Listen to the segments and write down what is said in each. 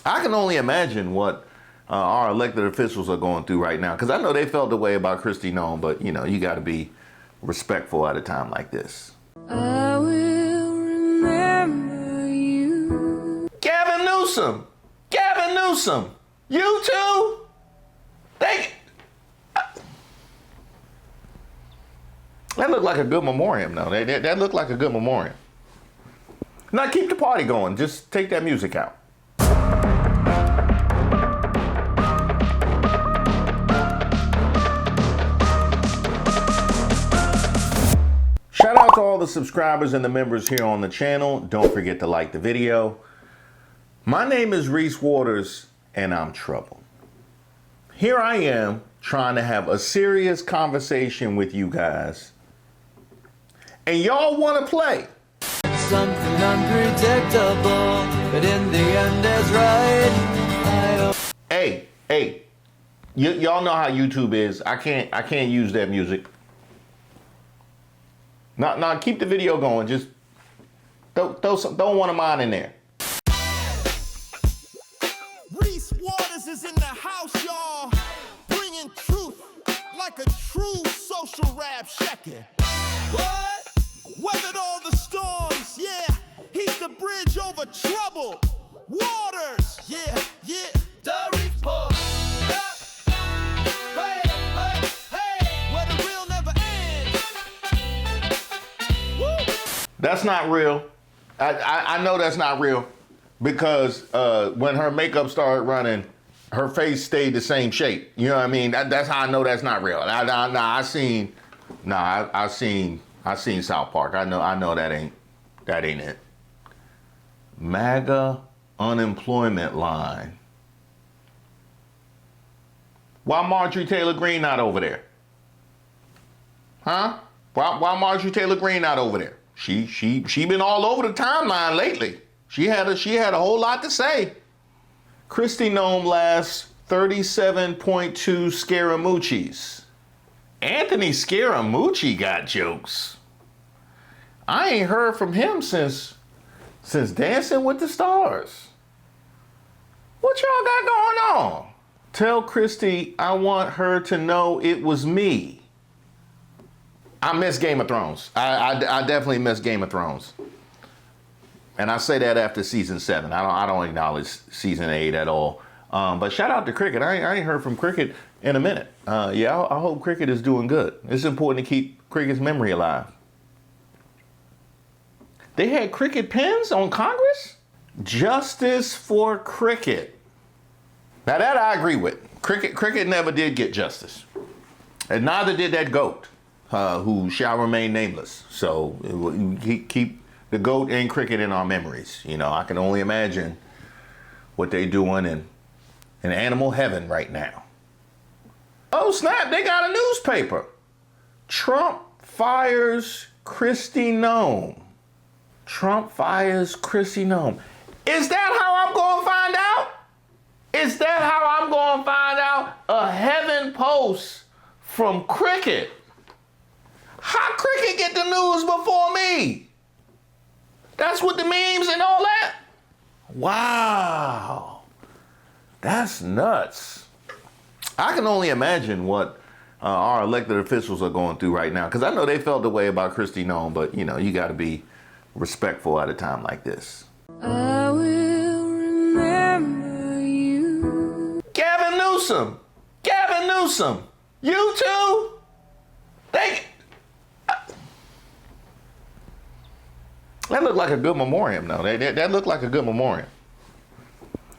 I can only imagine what our elected officials are going through right now, because I know they felt the way about Kristi Noem, but you got to be respectful at a time like this. I will remember you. Gavin Newsom, you too? That looked like a good memoriam, though. That looked like a good memoriam. Now keep the party going. Just take that music out. Shout out to all the subscribers and the members here on the channel. Don't forget to like the video. My name is Reese Waters, and I'm trouble. Here I am trying to have a serious conversation with you guys, and y'all want to play. Something unpredictable, but in the end is right. Hey, y'all know how YouTube is. I can't use that music. Now keep the video going. Just throw one of mine in there. Reese Waters is in the house, y'all, bringing truth like a true social rap shaker. What? Weathered all the storms, yeah. He's the bridge over trouble. Waters, yeah. The report. Hey, where the real never ends. Woo. That's not real. I know that's not real, because when her makeup started running, her face stayed the same shape. You know what I mean? That's how I know that's not real. I seen South Park. I know that ain't it. MAGA unemployment line. Why Marjorie Taylor Greene not over there? Huh? Why Marjorie Taylor Greene not over there? She been all over the timeline lately. She had a whole lot to say. Kristi Noem lasts 37.2 Scaramucci's. Anthony Scaramucci got jokes. I ain't heard from him since Dancing with the Stars. What y'all got going on? Tell Kristi I want her to know it was me. I miss Game of Thrones. I definitely miss Game of Thrones. And I say that after season 7. I don't acknowledge season 8 at all. But shout out to Cricket. I ain't heard from Cricket in a minute. Yeah, I hope Cricket is doing good. It's important to keep Cricket's memory alive. They had Cricket pens on Congress? Justice for Cricket. Now that I agree with. Cricket never did get justice. And neither did that goat, who shall remain nameless. So keep the goat and Cricket in our memories. I can only imagine what they doing in animal heaven right now. Oh snap, they got a newspaper. Trump fires Kristi Noem. Trump fires Kristi Noem. Is that how I'm going to find out? Is that how I'm going to find out? A heaven post from Cricket. How Cricket get the news before me? That's what the memes and all that? Wow. That's nuts. I can only imagine what our elected officials are going through right now, because I know they felt the way about Kristi Noem, but you got to be respectful at a time like this. I will remember you. Gavin Newsom, you too? That looked like a good memoriam, though. That looked like a good memoriam.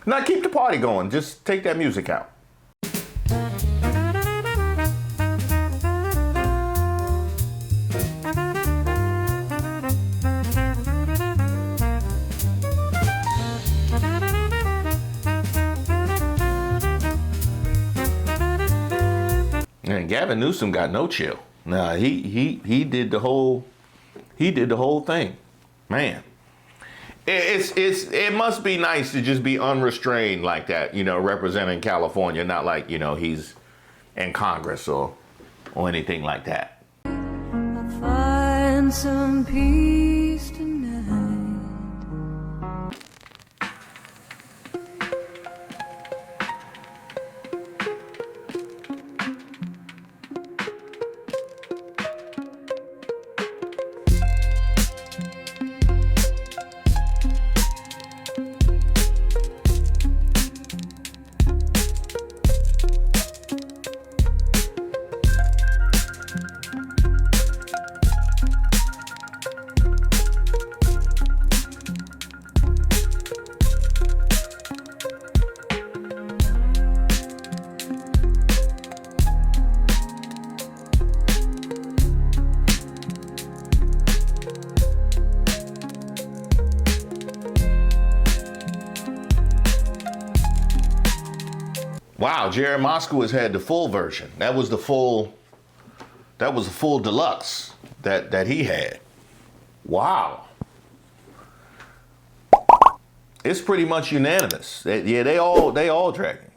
Now keep the party going. Just take that music out. And Gavin Newsom got no chill. Nah, he did the whole thing. Man, it must be nice to just be unrestrained like that, representing California, not like, he's in Congress or anything like that. I'll find some peace tonight. Wow, Jerry Moskowitz had the full version. That was the full deluxe that he had. Wow. It's pretty much unanimous. Yeah, they all dragging.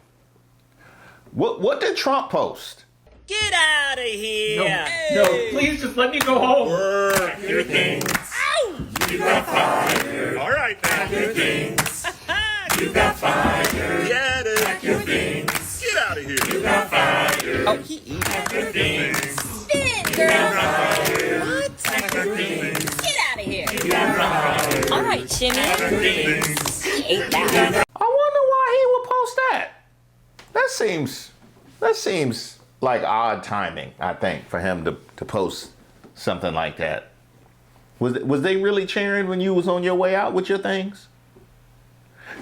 What did Trump post? Get out of here! No, please just let me go home. Work your things. Ow! You got fired. All right, now. Your things. You got fired. Get it. Pack your things. Get out of here. You got fired. Oh, he eats. Pack your things. Spin, girl. What? Pack your things. Get out of here. You got fired. All right, Jimmy. Pack your things. He ate that. I wonder why he would post that. That seems like odd timing, I think, for him to post something like that. Was they really cheering when you was on your way out with your things?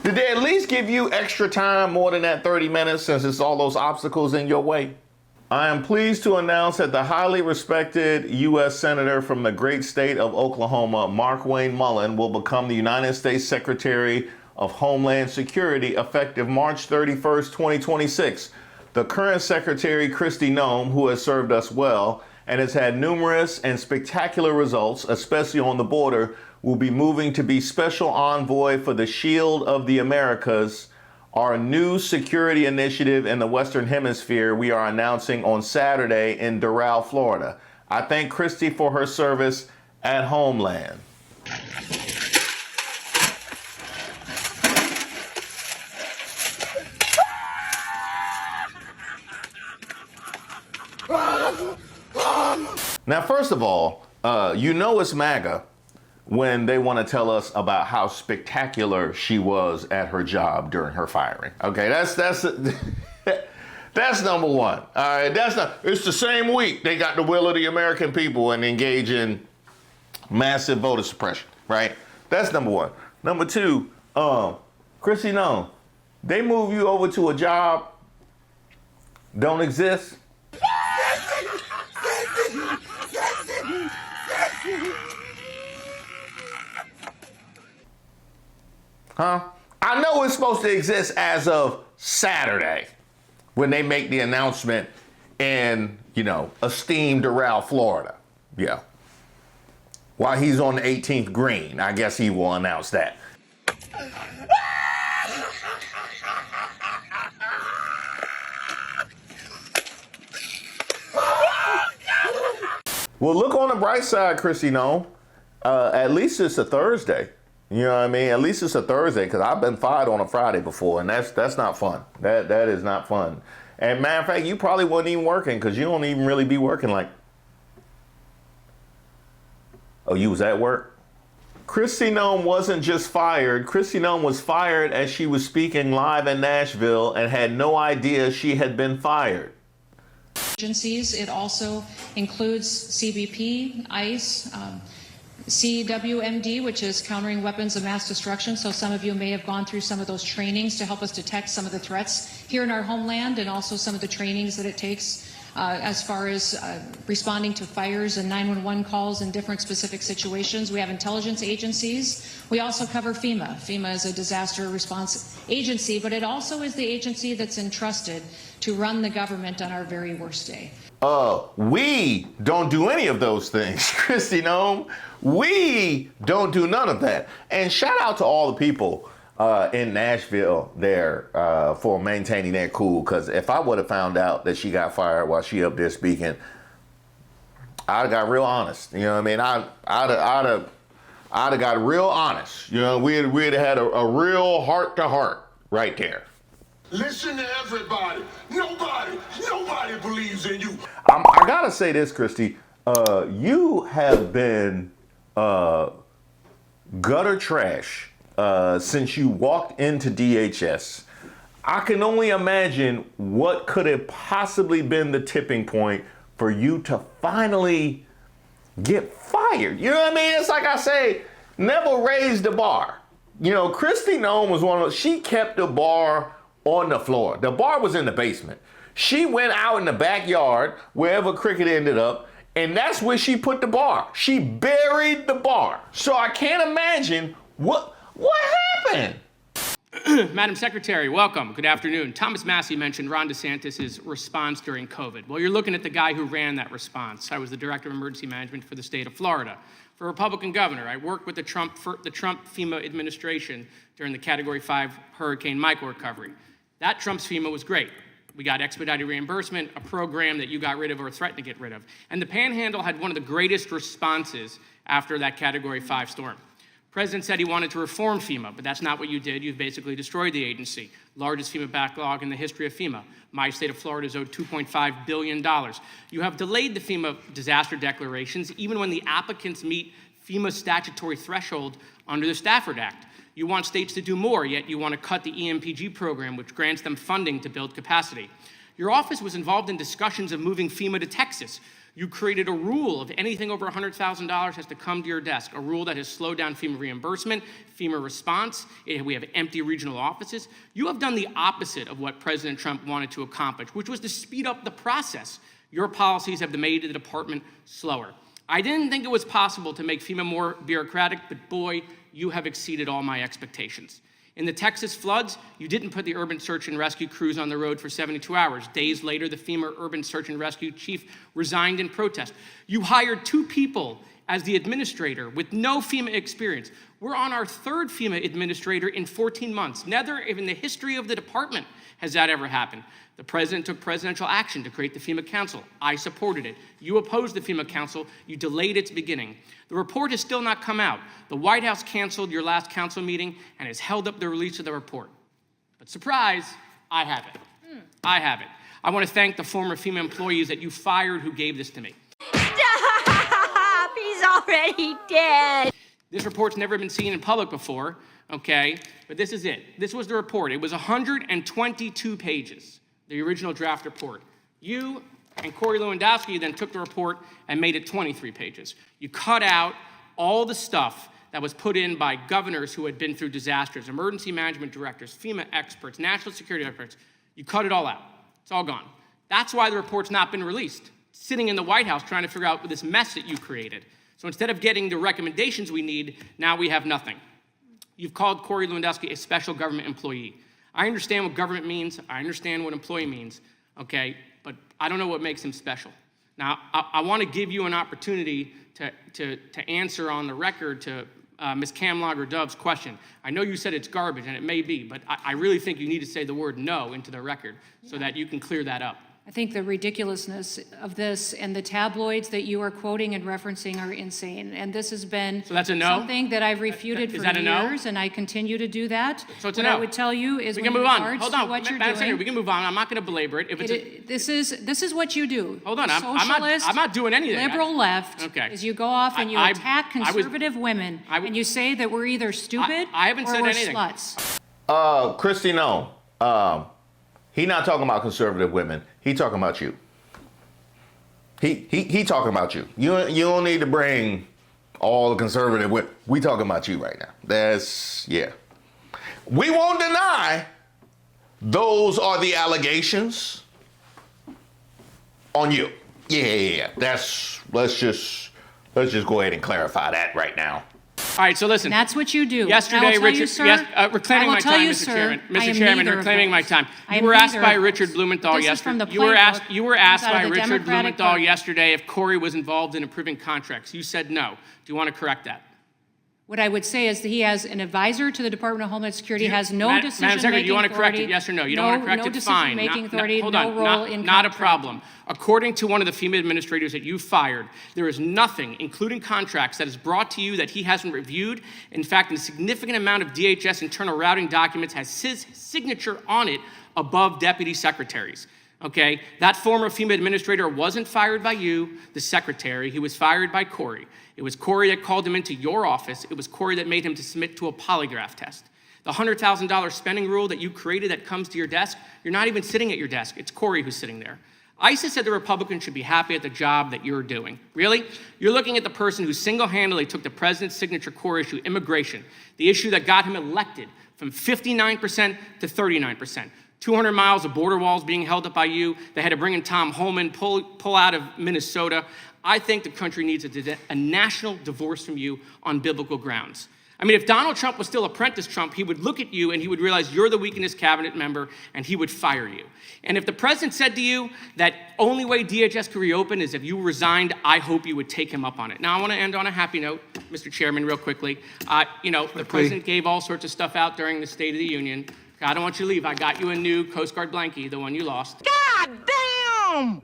Did they at least give you extra time more than that 30 minutes since it's all those obstacles in your way? I am pleased to announce that the highly respected U.S. Senator from the great state of Oklahoma, Markwayne Mullin, will become the United States Secretary of Homeland Security effective March 31st, 2026. The current Secretary, Kristi Noem, who has served us well and has had numerous and spectacular results, especially on the border, will be moving to be Special Envoy for the Shield of the Americas, our new security initiative in the Western Hemisphere we are announcing on Saturday in Doral, Florida. I thank Kristi for her service at Homeland. Now, first of all, you know it's MAGA when they want to tell us about how spectacular she was at her job during her firing. Okay, that's number one. All right, it's the same week they got the will of the American people and engage in massive voter suppression, right? That's number one. Number two, Kristi Noem, they move you over to a job don't exist. Huh? I know it's supposed to exist as of Saturday when they make the announcement in, esteemed Doral, Florida. Yeah. While he's on the 18th green, I guess he will announce that. Well, look on the bright side, Kristi Noem. At least it's a Thursday. You know what I mean? At least it's a Thursday, because I've been fired on a Friday before, and that's not fun. That is not fun. And matter of fact, you probably wasn't even working, because you don't even really be working like... Oh, you was at work? Kristi Noem wasn't just fired. Kristi Noem was fired as she was speaking live in Nashville and had no idea she had been fired. Agencies. It also includes CBP, ICE, CWMD, which is countering weapons of mass destruction. So some of you may have gone through some of those trainings to help us detect some of the threats here in our homeland, and also some of the trainings that it takes as far as responding to fires and 911 calls in different specific situations. We have intelligence agencies. We also cover FEMA. FEMA is a disaster response agency, but it also is the agency that's entrusted to run the government on our very worst day. We don't do any of those things, Kristi Noem. We don't do none of that. And shout out to all the people in Nashville there for maintaining their cool, because if I would have found out that she got fired while she up there speaking, I'd have got real honest. You know what I mean? I'd have got real honest. You know, we'd have had a real heart-to-heart right there. Listen to everybody. Nobody believes in you. I gotta say this, Kristi. You have been gutter trash since you walked into DHS. I can only imagine what could have possibly been the tipping point for you to finally get fired. You know what I mean? It's like I say, never raise the bar. You know, Kristi Noem was one of those, she kept the bar on the floor. The bar was in the basement. She went out in the backyard, wherever Cricket ended up, and that's where she put the bar. She buried the bar. So I can't imagine what happened. Madam Secretary, welcome. Good afternoon. Thomas Massey mentioned Ron DeSantis' response during COVID. Well, you're looking at the guy who ran that response. I was the Director of Emergency Management for the state of Florida. For a Republican governor, I worked with the Trump FEMA administration during the Category 5 Hurricane Michael recovery. That Trump's FEMA was great. We got expedited reimbursement, a program that you got rid of or threatened to get rid of. And the Panhandle had one of the greatest responses after that Category 5 storm. The President said he wanted to reform FEMA, but that's not what you did. You've basically destroyed the agency. Largest FEMA backlog in the history of FEMA. My state of Florida is owed $2.5 billion. You have delayed the FEMA disaster declarations even when the applicants meet FEMA's statutory threshold under the Stafford Act. You want states to do more, yet you want to cut the EMPG program, which grants them funding to build capacity. Your office was involved in discussions of moving FEMA to Texas. You created a rule of anything over $100,000 has to come to your desk, a rule that has slowed down FEMA reimbursement, FEMA response. We have empty regional offices. You have done the opposite of what President Trump wanted to accomplish, which was to speed up the process. Your policies have made the department slower. I didn't think it was possible to make FEMA more bureaucratic, but boy, you have exceeded all my expectations. In the Texas floods, you didn't put the urban search and rescue crews on the road for 72 hours. Days later, the FEMA urban search and rescue chief resigned in protest. You hired 2 people as the administrator with no FEMA experience. We're on our 3rd FEMA administrator in 14 months. Never in the history of the department has that ever happened. The president took presidential action to create the FEMA Council. I supported it. You opposed the FEMA Council. You delayed its beginning. The report has still not come out. The White House canceled your last council meeting and has held up the release of the report. But surprise, I have it. I have it. I want to thank the former FEMA employees that you fired who gave this to me. Stop! He's already dead. This report's never been seen in public before, okay? But this is it. This was the report. It was 122 pages, the original draft report. You and Corey Lewandowski then took the report and made it 23 pages. You cut out all the stuff that was put in by governors who had been through disasters, emergency management directors, FEMA experts, national security experts. You cut it all out. It's all gone. That's why the report's not been released. It's sitting in the White House trying to figure out this mess that you created. So instead of getting the recommendations we need, now we have nothing. You've called Corey Lewandowski a special government employee. I understand what government means. I understand what employee means, okay? But I don't know what makes him special. Now, I want to give you an opportunity to answer on the record to Ms. Camlogger-Dove's question. I know you said it's garbage, and it may be, but I really think you need to say the word no into the record so that you can clear that up. I think the ridiculousness of this and the tabloids that you are quoting and referencing are insane. And this has been So that's a no? something that I've refuted for that a no? years, and I continue to do that. So it's a what no. I would tell you is We when can move in on. regards Hold to on. what you're Madam Secretary, doing, we can move on. I'm not going to belabor it. If it's this is what you do. Hold on, The I'm not doing anything. Liberal left Okay. is you go off and you attack I was- conservative women, and you say that we're either stupid I haven't or said we're anything. sluts. Kristi Noem, he not talking about conservative women. He talking about you. He talking about you. You don't need to bring all the conservative women. We talking about you right now. Yeah. We won't deny those are the allegations on you. Yeah. Let's just go ahead and clarify that right now. All right, so listen. That's what you do. Yesterday, I will tell Richard, you, sir, reclaiming I will my tell time, you, Mr. sir, Chairman. I Mr. am Chairman, neither of reclaiming my those. time. I You am were asked neither by of Richard those. Blumenthal This is yesterday. from the You were asked playbook by out of the Richard Democratic Blumenthal Party. yesterday if Corey was involved in approving contracts. You said no. Do you want to correct that? What I would say is that he has an advisor to the Department of Homeland Security, has no Madam decision-making Secretary, do you want to correct authority. it? Yes or no? You don't want to correct no it? Fine. decision-making authority, hold no on. role in Not a contracting. problem. According to one of the FEMA administrators that you fired, there is nothing, including contracts, that is brought to you that he hasn't reviewed. In fact, a significant amount of DHS internal routing documents has his signature on it above deputy secretaries. Okay, that former FEMA administrator wasn't fired by you, the secretary. He was fired by Corey. It was Corey that called him into your office. It was Corey that made him to submit to a polygraph test. The $100,000 spending rule that you created that comes to your desk, you're not even sitting at your desk. It's Corey who's sitting there. ISIS said the Republicans should be happy at the job that you're doing. Really? You're looking at the person who single-handedly took the president's signature core issue, immigration, the issue that got him elected from 59% to 39%. 200 miles of border walls being held up by you. They had to bring in Tom Homan, pull out of Minnesota. I think the country needs a national divorce from you on biblical grounds. I mean, if Donald Trump was still apprentice Trump, he would look at you and he would realize you're the weakest cabinet member and he would fire you. And if the president said to you that only way DHS could reopen is if you resigned, I hope you would take him up on it. Now, I want to end on a happy note, Mr. Chairman, real quickly. The president gave all sorts of stuff out during the State of the Union. I don't want you to leave. I got you a new Coast Guard blankie, the one you lost. God damn!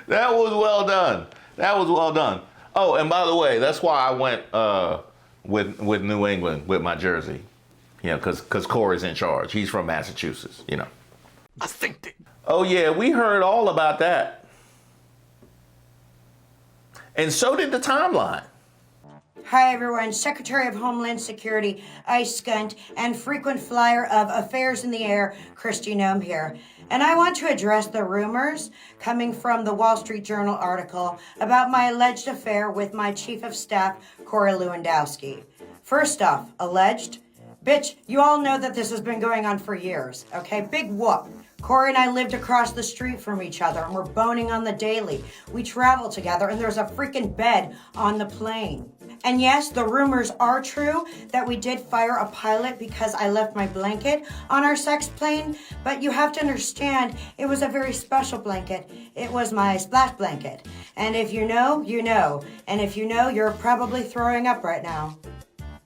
That was well done. That was well done. Oh, and by the way, that's why I went with New England with my jersey. Because Corey's in charge. He's from Massachusetts, I think that. Oh, yeah, we heard all about that. And so did the timeline. Hi, everyone. Secretary of Homeland Security, ice skunt, and frequent flyer of Affairs in the Air, Kristi Noem here. And I want to address the rumors coming from the Wall Street Journal article about my alleged affair with my Chief of Staff, Corey Lewandowski. First off, alleged? Bitch, you all know that this has been going on for years, okay? Big whoop. Corey and I lived across the street from each other, and we're boning on the daily. We travel together, and there's a freaking bed on the plane. And yes, the rumors are true that we did fire a pilot because I left my blanket on our sex plane, but you have to understand, it was a very special blanket. It was my splash blanket. And if you know, you know. And if you know, you're probably throwing up right now.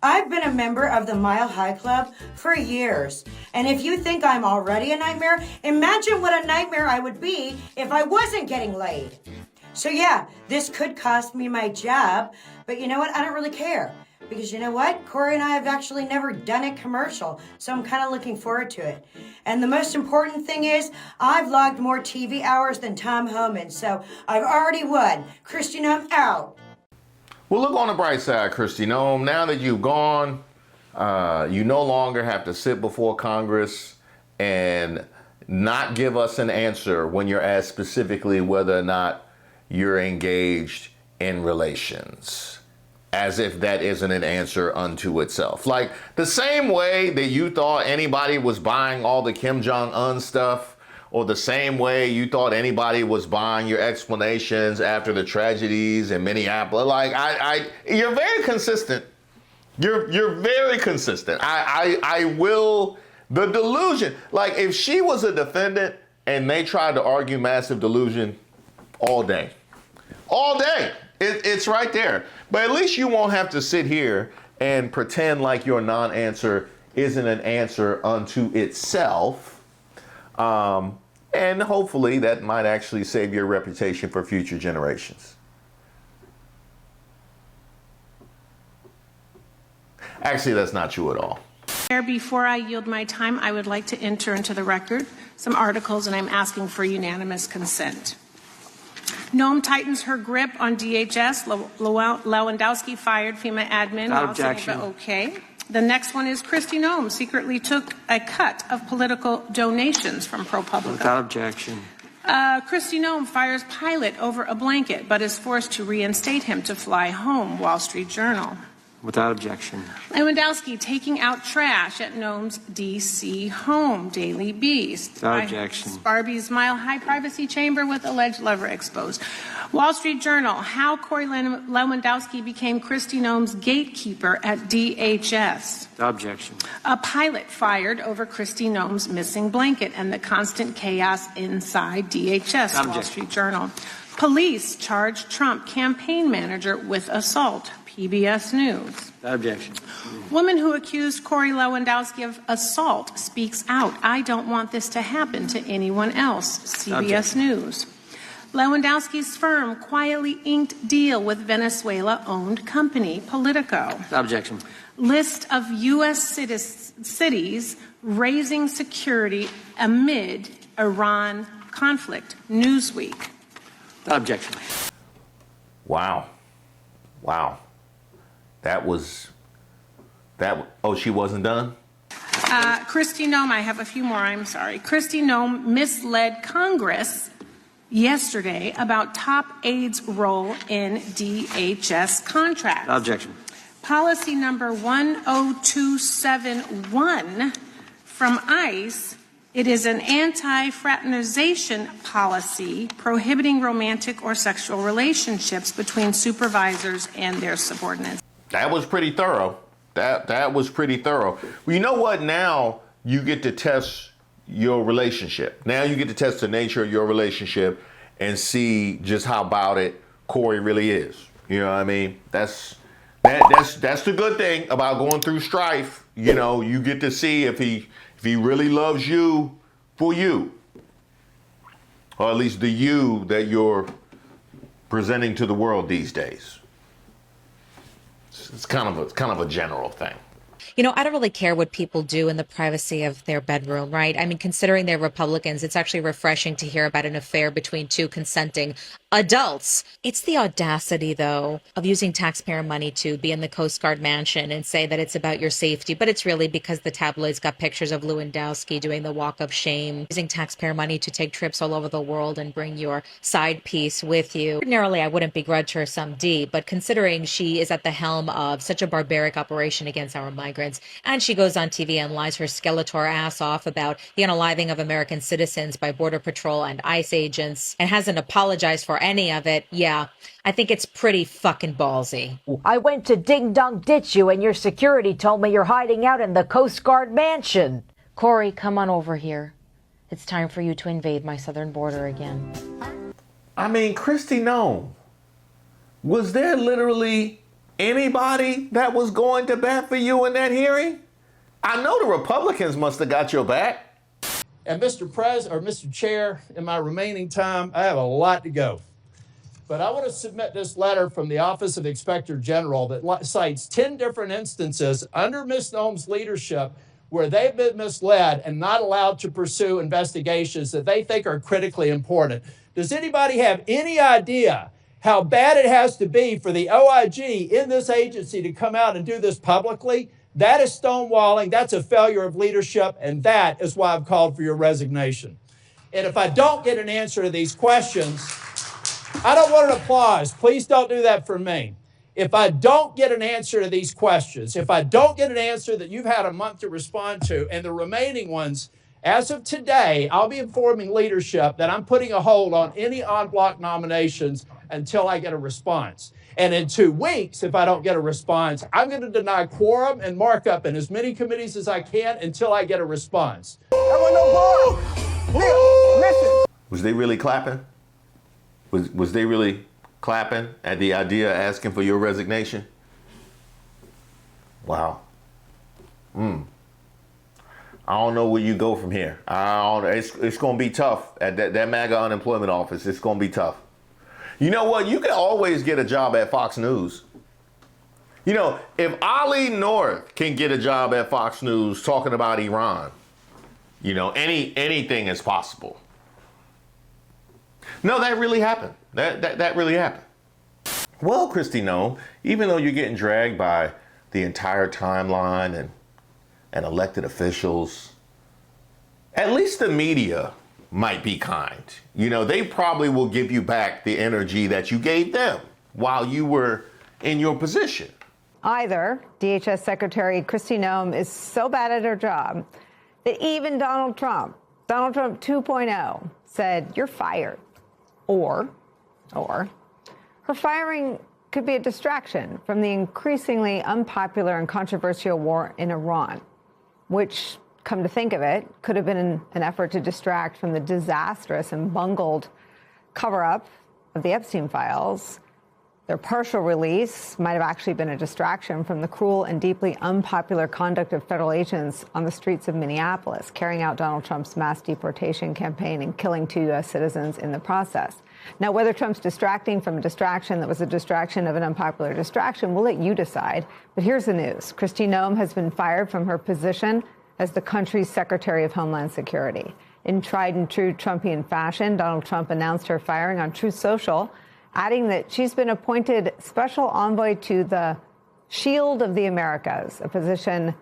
I've been a member of the Mile High Club for years. And if you think I'm already a nightmare, imagine what a nightmare I would be if I wasn't getting laid. So yeah, this could cost me my job, but you know what? I don't really care. Because you know what? Corey and I have actually never done it commercial, so I'm kind of looking forward to it. And the most important thing is, I've logged more TV hours than Tom Homan, so I've already won. Kristi Noem out. Well, look on the bright side, Kristi Noem. Now that you've gone, you no longer have to sit before Congress and not give us an answer when you're asked specifically whether or not you're engaged in relations. As if that isn't an answer unto itself. Like the same way that you thought anybody was buying all the Kim Jong-un stuff, or the same way you thought anybody was buying your explanations after the tragedies in Minneapolis. Like, you're very consistent. You're very consistent. I will, the delusion, like if she was a defendant and they tried to argue massive delusion all day, it's right there. But at least you won't have to sit here and pretend like your non-answer isn't an answer unto itself. And hopefully that might actually save your reputation for future generations. Actually, that's not true at all. Before I yield my time, I would like to enter into the record some articles, and I'm asking for unanimous consent. Noem tightens her grip on DHS. Lewandowski fired FEMA admin. Without objection. Okay. The next one is Kristi Noem secretly took a cut of political donations from ProPublica. Without objection. Kristi Noem fires pilot over a blanket, but is forced to reinstate him to fly home. Wall Street Journal. Without objection. Lewandowski taking out trash at Noem's D.C. home. Daily Beast. Without objection. Barbie's Mile High privacy chamber with alleged lover exposed. Wall Street Journal. How Corey Lewandowski became Kristi Noem's gatekeeper at DHS. Without objection. A pilot fired over Kristi Noem's missing blanket and the constant chaos inside DHS. Wall Street Journal. Police charge Trump campaign manager with assault. PBS News. Without objection. Woman who accused Corey Lewandowski of assault speaks out. I don't want this to happen to anyone else. CBS News. Lewandowski's firm quietly inked deal with Venezuela-owned company Politico. Without objection. List of U.S. cities raising security amid Iran conflict. Newsweek. Without objection. Wow. Oh, she wasn't done? Kristi Noem, I have a few more, I'm sorry. Kristi Noem misled Congress yesterday about top aides' role in DHS contracts. Without objection. Policy number 10271 from ICE It is an anti-fraternization policy prohibiting romantic or sexual relationships between supervisors and their subordinates. That was pretty thorough. That was pretty thorough. Well, you know what? Now you get to test your relationship. Now you get to test the nature of your relationship and see just how about it Corey really is. You know what I mean? That's the good thing about going through strife. You know, you get to see if he really loves you for you, or at least the you that you're presenting to the world these days. It's kind of a general thing. You know, I don't really care what people do in the privacy of their bedroom, right? I mean, considering they're Republicans, it's actually refreshing to hear about an affair between two consenting adults. It's the audacity, though, of using taxpayer money to be in the Coast Guard mansion and say that it's about your safety, but it's really because the tabloids got pictures of Lewandowski doing the walk of shame, using taxpayer money to take trips all over the world and bring your side piece with you. Ordinarily, I wouldn't begrudge her some D, but considering she is at the helm of such a barbaric operation against our migrants, and she goes on TV and lies her Skeletor ass off about the unaliving of American citizens by Border Patrol and ICE agents, and hasn't apologized for any of it, yeah, I think it's pretty fucking ballsy. I went to Ding Dong Ditch you and your security told me you're hiding out in the Coast Guard mansion. Corey, come on over here. It's time for you to invade my southern border again. I mean, Kristi Noem, was there literally anybody that was going to bat for you in that hearing? I know the Republicans must have got your back. And Mr. Chair, in my remaining time, I have a lot to go. But I want to submit this letter from the Office of Inspector General that cites 10 different instances under Ms. Noem's leadership where they've been misled and not allowed to pursue investigations that they think are critically important. Does anybody have any idea how bad it has to be for the OIG in this agency to come out and do this publicly? That is stonewalling. That's a failure of leadership. And that is why I've called for your resignation. And if I don't get an answer to these questions, I don't want an applause. Please don't do that for me. If I don't get an answer to these questions, if I don't get an answer that you've had a month to respond to, and the remaining ones, as of today, I'll be informing leadership that I'm putting a hold on any en-bloc nominations until I get a response. And in 2 weeks, if I don't get a response, I'm going to deny quorum and markup in as many committees as I can until I get a response. Was they really clapping? Was they really clapping at the idea of asking for your resignation? Wow. I don't know where you go from here. It's going to be tough at that MAGA unemployment office. It's going to be tough. You know what? You can always get a job at Fox News. You know, if Ali North can get a job at Fox News talking about Iran, you know, anything is possible. No, that really happened. That really happened. Well, Kristi Noem, even though you're getting dragged by the entire timeline and elected officials, at least the media might be kind. You know, they probably will give you back the energy that you gave them while you were in your position. Either DHS Secretary Kristi Noem is so bad at her job that even Donald Trump 2.0, said, "You're fired." Or her firing could be a distraction from the increasingly unpopular and controversial war in Iran, which, come to think of it, could have been an effort to distract from the disastrous and bungled cover-up of the Epstein files. Their partial release might have actually been a distraction from the cruel and deeply unpopular conduct of federal agents on the streets of Minneapolis, carrying out Donald Trump's mass deportation campaign and killing 2 U.S. citizens in the process. Now, whether Trump's distracting from a distraction that was a distraction of an unpopular distraction, we'll let you decide. But here's the news. Kristi Noem has been fired from her position as the country's Secretary of Homeland Security. In tried and true Trumpian fashion, Donald Trump announced her firing on Truth Social, adding that she's been appointed special envoy to the Shield of the Americas, a position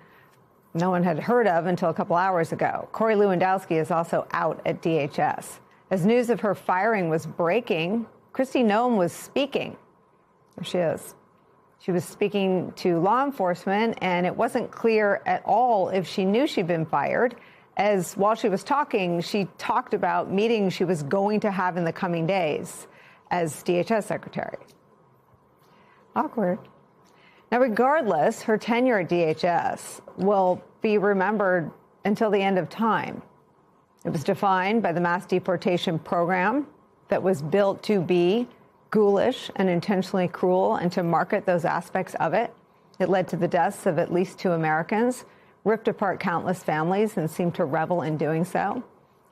no one had heard of until a couple hours ago. Corey Lewandowski is also out at DHS. As news of her firing was breaking, Kristi Noem was speaking. There she is. She was speaking to law enforcement, and it wasn't clear at all if she knew she'd been fired. as while she was talking, she talked about meetings she was going to have in the coming days as DHS secretary. Awkward. Now, regardless, her tenure at DHS will be remembered until the end of time. It was defined by the mass deportation program that was built to be ghoulish and intentionally cruel and to market those aspects of it. It led to the deaths of at least 2 Americans, ripped apart countless families, and seemed to revel in doing so.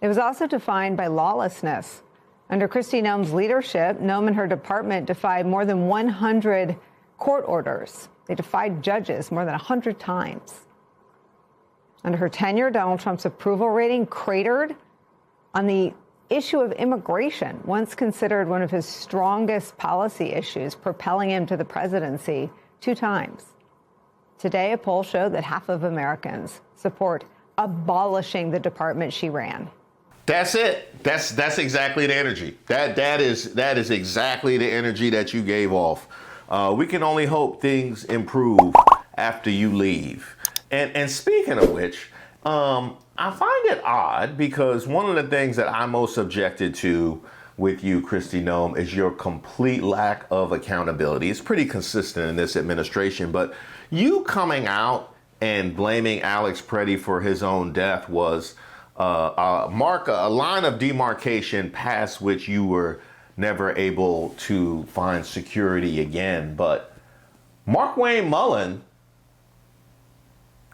It was also defined by lawlessness. Under Kristi Noem's leadership, Noem and her department defied more than 100 court orders. They defied judges more than 100 times. Under her tenure, Donald Trump's approval rating cratered on the issue of immigration, once considered one of his strongest policy issues, propelling him to the presidency 2 times. Today, a poll showed that half of Americans support abolishing the department she ran. That's it. That's exactly the energy. That is exactly the energy that you gave off. We can only hope things improve after you leave. And speaking of which, I find it odd because one of the things that I'm most objected to with you, Kristi Noem, is your complete lack of accountability. It's pretty consistent in this administration, but you coming out and blaming Alex Preddy for his own death was a line of demarcation past which you were never able to find security again. But Markwayne Mullin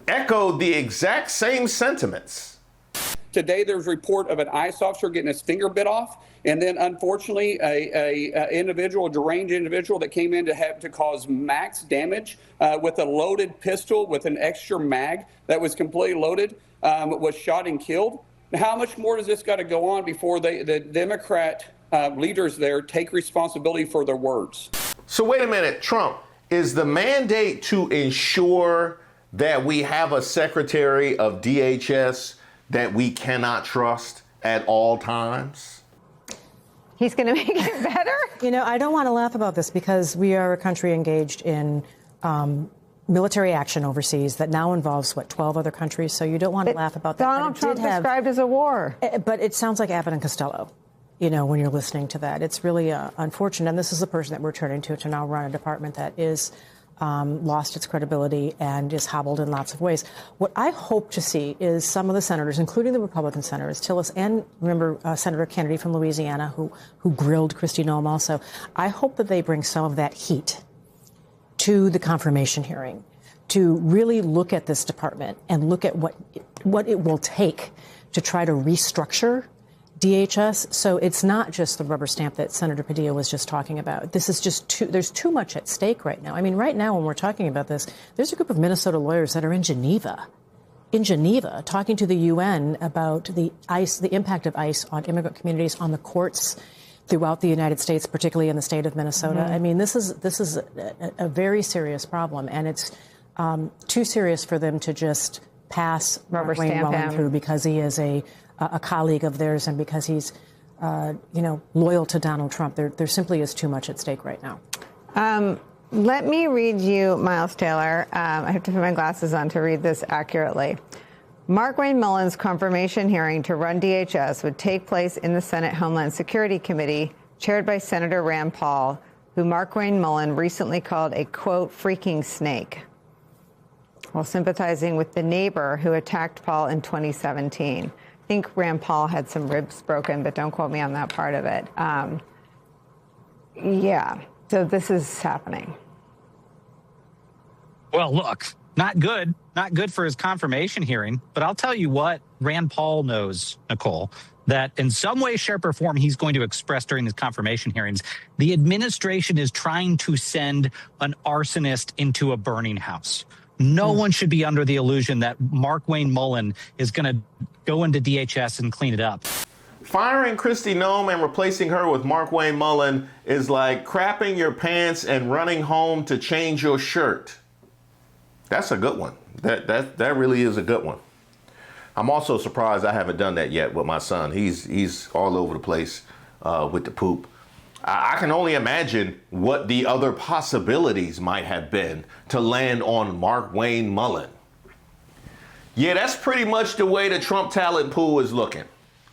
echoed the exact same sentiments. Today, there's a report of an ICE officer getting his finger bit off, and then unfortunately, a deranged individual that came in to cause max damage with a loaded pistol with an extra mag that was completely loaded, was shot and killed. Now, how much more does this got to go on before the Democrat leaders there take responsibility for their words? So wait a minute, Trump, is the mandate to ensure that we have a secretary of DHS that we cannot trust at all times? He's going to make it better? You know, I don't want to laugh about this because we are a country engaged in military action overseas that now involves, 12 other countries? So you don't want to laugh about that. Donald Trump described as a war. But it sounds like Abbott and Costello, when you're listening to that. It's really unfortunate. And this is the person that we're turning to now run a department that is lost its credibility and is hobbled in lots of ways. What I hope to see is some of the senators, including the Republican senators, Tillis and remember Senator Kennedy from Louisiana, who grilled Kristi Noem also. I hope that they bring some of that heat to the confirmation hearing to really look at this department and look at what it will take to try to restructure DHS. So it's not just the rubber stamp that Senator Padilla was just talking about. This is just there's too much at stake right now. I mean, right now when we're talking about this, there's a group of Minnesota lawyers that are in Geneva, talking to the UN about the impact of ICE on immigrant communities, on the courts throughout the United States, particularly in the state of Minnesota. Mm-hmm. I mean, this is a very serious problem, and it's too serious for them to just pass Markwayne Mullin through because he is a colleague of theirs and because he's, loyal to Donald Trump. There simply is too much at stake right now. Let me read you, Miles Taylor. I have to put my glasses on to read this accurately. Markwayne Mullin's confirmation hearing to run DHS would take place in the Senate Homeland Security Committee, chaired by Senator Rand Paul, who Markwayne Mullin recently called a, quote, freaking snake, while sympathizing with the neighbor who attacked Paul in 2017. I think Rand Paul had some ribs broken, but don't quote me on that part of it. So this is happening. Well, look, not good for his confirmation hearing. But I'll tell you what Rand Paul knows, Nicole, that in some way, shape, or form he's going to express during his confirmation hearings. The administration is trying to send an arsonist into a burning house. No one should be under the illusion that Markwayne Mullin is going to go into DHS and clean it up. Firing Kristi Noem and replacing her with Markwayne Mullin is like crapping your pants and running home to change your shirt. That's a good one. That really is a good one. I'm also surprised I haven't done that yet with my son. He's all over the place with the poop. I can only imagine what the other possibilities might have been to land on Markwayne Mullin. Yeah, that's pretty much the way the Trump talent pool is looking.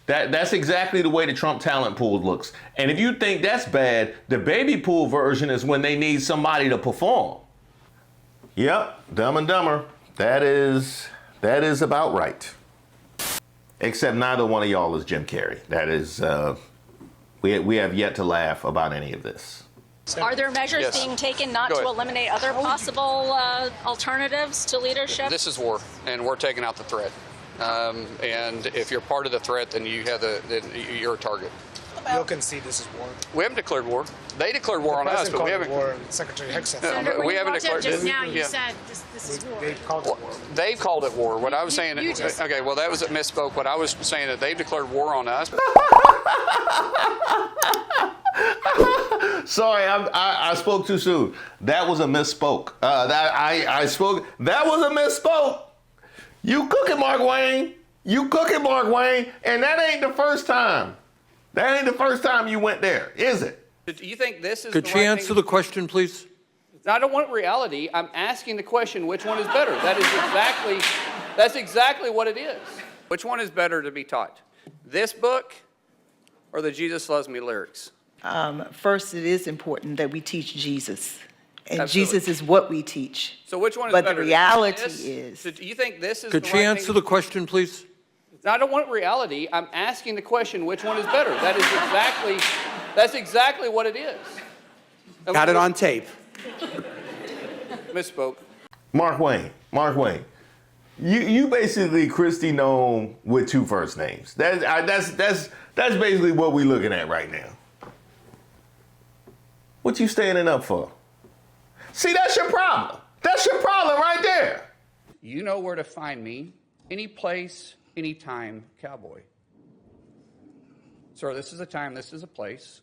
That's exactly the way the Trump talent pool looks. And if you think that's bad, the baby pool version is when they need somebody to perform. Yep, Dumb and Dumber. That is about right. Except neither one of y'all is Jim Carrey. That is, we have yet to laugh about any of this. Are there measures being taken not to eliminate other possible alternatives to leadership? This is war, and we're taking out the threat. And if you're part of the threat, then you're a target. You'll concede this is war. We haven't declared war. They declared war on us, but we haven't. War, Secretary Hicks said Senator, we haven't declared. Just now, you said this is war. They've called it war. They've called it war. What I was saying. Okay, well that was a misspoke. What I was saying that they've declared war on us. Sorry, I spoke too soon. That was a misspoke. That was a misspoke. You cooking, Markwayne. You cooking, Markwayne. And that ain't the first time. That ain't the first time you went there, is it? Do you think this is Could she answer the question, please? I don't want reality. I'm asking the question, which one is better? That's exactly what it is. Which one is better to be taught? This book or the Jesus Loves Me lyrics? First, it is important that we teach Jesus. And Absolutely. Jesus is what we teach. So which one is but better? But the reality is... So do you think this is Could the she right answer thing? the question, please? I don't want reality. I'm asking the question, which one is better? That's exactly what it is. Got it on tape. Misspoke. Markwayne. You basically Kristi Noem with two first names. That's basically what we're looking at right now. What you standing up for? See, that's your problem. That's your problem right there. You know where to find me. Any place, anytime, cowboy. Sir, this is a time, this is a place.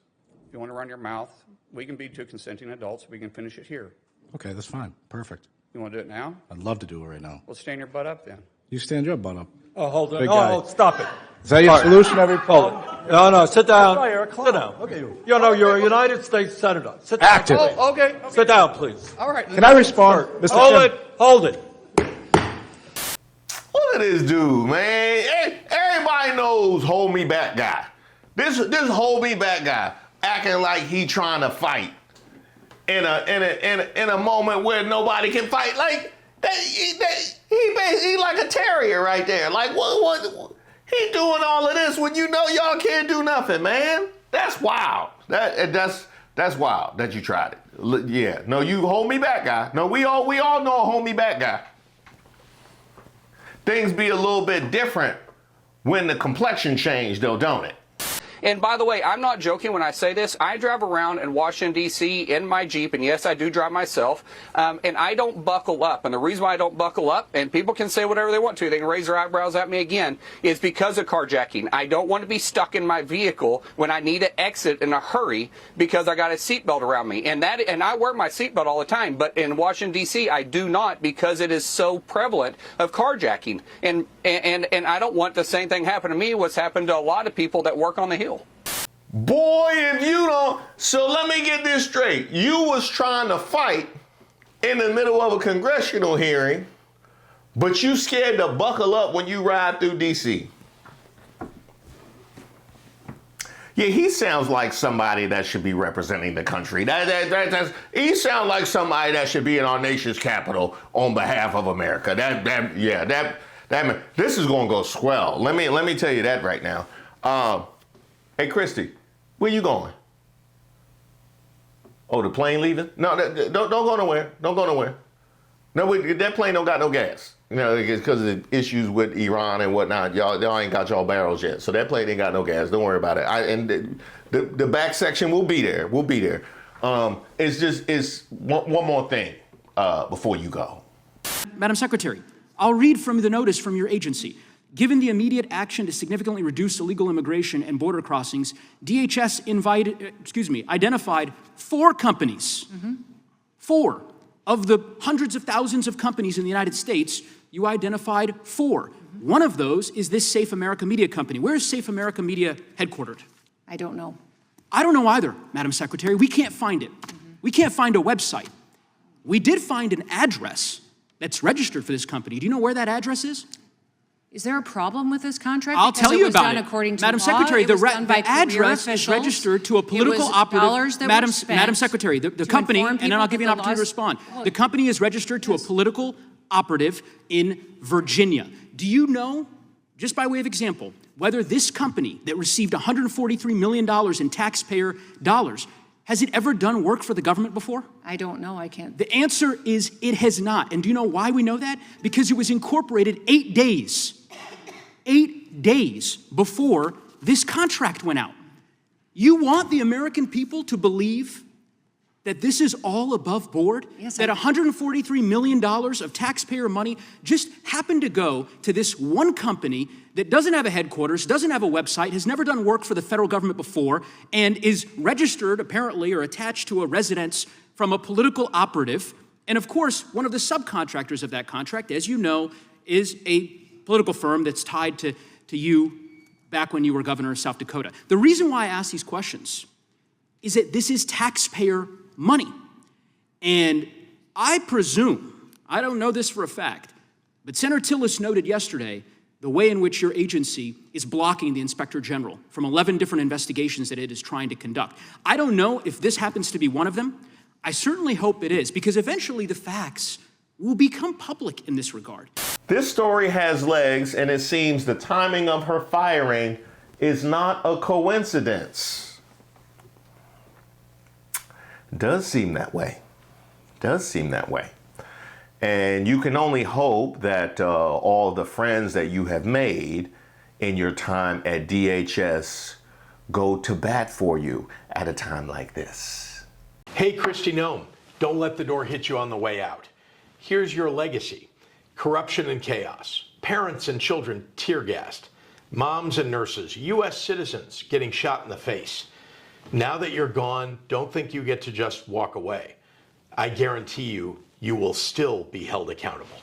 If you want to run your mouth, we can be two consenting adults. We can finish it here. Okay, that's fine. Perfect. You want to do it now? I'd love to do it right now. Well, stand your butt up then. You stand your butt up. Oh, hold on. Big guy. Oh, stop it. Is that your solution, everybody? No, sit down. Sit down. Okay. You know, you're a United States Senator. Sit down. Active. Oh, okay. Sit down, please. All right. Can I respond, Mr. Chairman? Hold it. Look at this dude, man. Everybody knows hold me back guy. This hold me back guy acting like he trying to fight in a moment where nobody can fight. Like he like a terrier right there. Like what he doing all of this when you know y'all can't do nothing, man. That's wild. That's wild that you tried it. Yeah. No, you hold me back guy. No, we all know a hold me back guy. Things be a little bit different when the complexion changed, though, don't it? And by the way, I'm not joking when I say this. I drive around in Washington, D.C. in my Jeep, and yes, I do drive myself, and I don't buckle up. And the reason why I don't buckle up, and people can say whatever they want to, they can raise their eyebrows at me again, is because of carjacking. I don't want to be stuck in my vehicle when I need to exit in a hurry because I got a seatbelt around me. And I wear my seatbelt all the time, but in Washington, D.C., I do not because it is so prevalent of carjacking. And I don't want the same thing happen to me, what's happened to a lot of people that work on the Hill. Boy, if you don't, so let me get this straight. You was trying to fight in the middle of a congressional hearing, but you scared to buckle up when you ride through D.C. Yeah, he sounds like somebody that should be representing the country. He sounds like somebody that should be in our nation's capital on behalf of America. This is gonna go swell. Let me tell you that right now. Hey, Kristi, where you going? Oh, the plane leaving? No, don't go nowhere. Don't go nowhere. No, that plane don't got no gas. You know, because of the issues with Iran and whatnot. Y'all ain't got y'all barrels yet. So that plane ain't got no gas. Don't worry about it. And the back section will be there. We'll be there. It's one more thing before you go. Madam Secretary, I'll read from the notice from your agency. Given the immediate action to significantly reduce illegal immigration and border crossings, DHS identified 4 companies. 4 of the hundreds of thousands of companies in the United States. You identified 4. One of those is this Safe America Media company. Where is Safe America Media headquartered? I don't know. I don't know either, Madam Secretary. We can't find it. We can't find a website. We did find an address that's registered for this company. Do you know where that address is? Is there a problem with this contract? I'll Because tell you was about done it. According to Madam law. Secretary, It was the done by career address is officials. registered to a political It was operative. dollars that were spent Madam Secretary, the to company, inform and then I'll people give you an that the opportunity to laws- respond. The company is registered to a political operative in Virginia. Do you know, just by way of example, whether this company that received $143 million in taxpayer dollars, has it ever done work for the government before? I don't know. I can't. The answer is it has not. And do you know why we know that? Because it was incorporated 8 days before this contract went out. You want the American people to believe that this is all above board? Yes, that $143 million of taxpayer money just happened to go to this one company that doesn't have a headquarters, doesn't have a website, has never done work for the federal government before, and is registered, apparently, or attached to a residence from a political operative. And of course, one of the subcontractors of that contract, as you know, is a political firm that's tied to you back when you were governor of South Dakota. The reason why I ask these questions is that this is taxpayer money. And I presume, I don't know this for a fact, but Senator Tillis noted yesterday the way in which your agency is blocking the Inspector General from 11 different investigations that it is trying to conduct. I don't know if this happens to be one of them. I certainly hope it is, because eventually the facts will become public in this regard. This story has legs, and it seems the timing of her firing is not a coincidence. Does seem that way. Does seem that way. And you can only hope that all the friends that you have made in your time at DHS go to bat for you at a time like this. Hey, Kristi Noem, don't let the door hit you on the way out. Here's your legacy: corruption and chaos, parents and children tear-gassed, moms and nurses, U.S. citizens getting shot in the face. Now that you're gone, don't think you get to just walk away. I guarantee you, you will still be held accountable.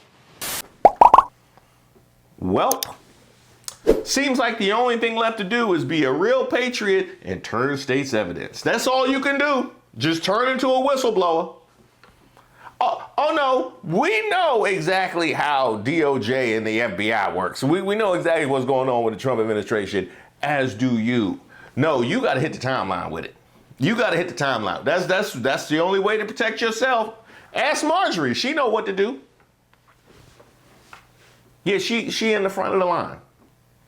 Well, seems like the only thing left to do is be a real patriot and turn state's evidence. That's all you can do. Just turn into a whistleblower. Oh no, we know exactly how DOJ and the FBI works. We know exactly what's going on with the Trump administration, as do you. No, you got to hit the timeline with it. You got to hit the timeline. That's the only way to protect yourself. Ask Marjorie. She know what to do. Yeah, she in the front of the line.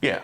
Yeah.